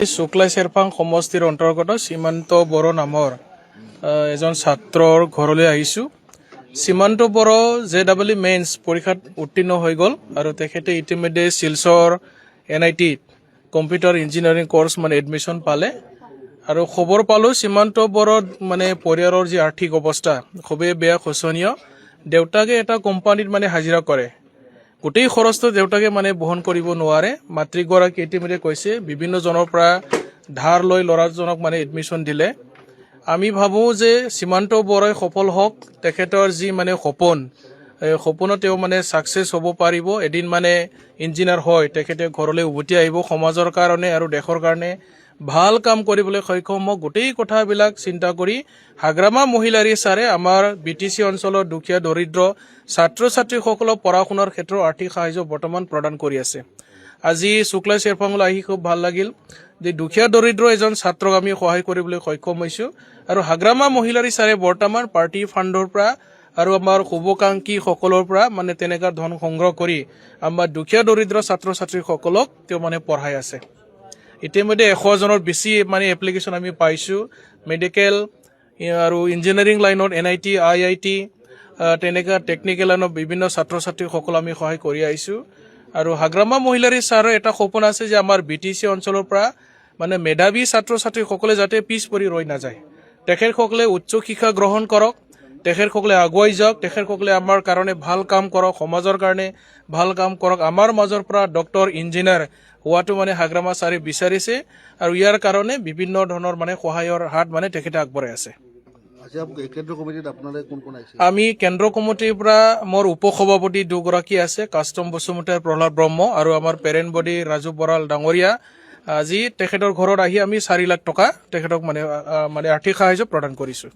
শুক্লা চেৰপাং সমষ্টিৰ অন্তৰ্গত সীমান্ত বড়ো নামৰ এজন ছাত্ৰৰ ঘৰলৈ আহিছোঁ। সীমান্ত বড়ো JEE মেইনছ পৰীক্ষাত উত্তীৰ্ণ হৈ গ'ল আৰু তেখেতে ইতিমধ্যে Silchar NIT computer engineering course admission পালে আৰু খবৰ পালোঁ সীমান্ত বড়োত পৰিয়ালৰ যি আৰ্থিক অৱস্থা খুবেই বেয়া শোচনীয়। দেউতাকে এটা কোম্পানীত হাজিৰা কৰে, গোটেই খৰচটো দেউতাকে বহন কৰিব নোৱাৰে। মাতৃগৰাকী ইতিমধ্যে কৈছে বিভিন্ন জনৰ পৰা ধাৰ লৈ ল'ৰাজনক এডমিশ্যন দিলে। আমি ভাবোঁ যে সীমান্ত বড়োই সফল হওক, তেখেতৰ যি সপোন সপোনত তেওঁ ছাকচেছ হ'ব পাৰিব। এদিন ইঞ্জিনিয়াৰ হয় তেখেতে ঘৰলৈ উভতি আহিব, সমাজৰ কাৰণে আৰু দেশৰ কাৰণে ভাল কাম কৰিবলৈ সক্ষম হওক। গোটেই কথাবিলাক চিন্তা কৰি হাগ্ৰামা মহিলাৰী ছাৰে আমাৰ BTC অঞ্চলৰ দুখীয়া দৰিদ্ৰ ছাত্ৰ ছাত্ৰীসকলক পঢ়া শুনাৰ ক্ষেত্ৰত আৰ্থিক সাহায্য বৰ্তমান প্ৰদান কৰি আছে। আজি শুক্লা চেৰপাঙলৈ আহি খুব ভাল লাগিল যে দুখীয়া দৰিদ্ৰ এজন ছাত্ৰক আমি সহায় কৰিবলৈ সক্ষম হৈছোঁ আৰু হাগ্ৰামা মহিলাৰী ছাৰে বৰ্তমান পাৰ্টি ফাণ্ডৰ পৰা আৰু আমাৰ শুভাকাংক্ষীসকলৰ পৰা তেনেকুৱা ধন সংগ্ৰহ কৰি আমাৰ দুখীয়া দৰিদ্ৰ ছাত্ৰ ছাত্ৰীসকলক তেওঁ পঢ়াই আছে। ইতিমধ্যে 100জনৰ বেছি এপ্লিকেশ্যন আমি পাইছোঁ। মেডিকেল আৰু ইঞ্জিনিয়াৰিং লাইনত NIT IIT তেনেকুৱা টেকনিকেল লাইনত বিভিন্ন ছাত্ৰ ছাত্ৰীসকল আমি সহায় কৰি আহিছোঁ। আৰু হাগ্ৰামা মহিলাৰী ছাৰৰ এটা সপোন আছে যে আমাৰ BTC অঞ্চলৰ পৰা মেধাৱী ছাত্ৰ ছাত্ৰীসকলে যাতে পিছ পৰি ৰৈ নাযায়, তেখেতসকলে উচ্চ শিক্ষা গ্ৰহণ কৰক, তেখেতসকলে আগুৱাই যাওক, তেখেতসকলে আমাৰ কাৰণে ভাল কাম কৰক, সমাজৰ কাৰণে ভাল কাম কৰক। আমাৰ মাজৰ পৰা ডক্টৰ ইঞ্জিনিয়াৰ হোৱাটো হাগ্ৰামা ছাৰে বিচাৰিছে আৰু ইয়াৰ কাৰণে বিভিন্ন ধৰণৰ সহায়ৰ হাত তেখেতে আগবঢ়াই আছে। আমি কেন্দ্ৰ কমিটিৰ পৰা মোৰ উপসভাপতি দুগৰাকী আছে, কাষ্টম বসুমতাৰী, প্ৰহ্লাদ ব্ৰহ্ম আৰু আমাৰ পেৰেণ্ট বডি ৰাজু বৰাল ডাঙৰীয়া। আজি তেখেতৰ ঘৰত আহি আমি 4 লাখ টকা তেখেতক আৰ্থিক সাহায্য প্ৰদান কৰিছোঁ।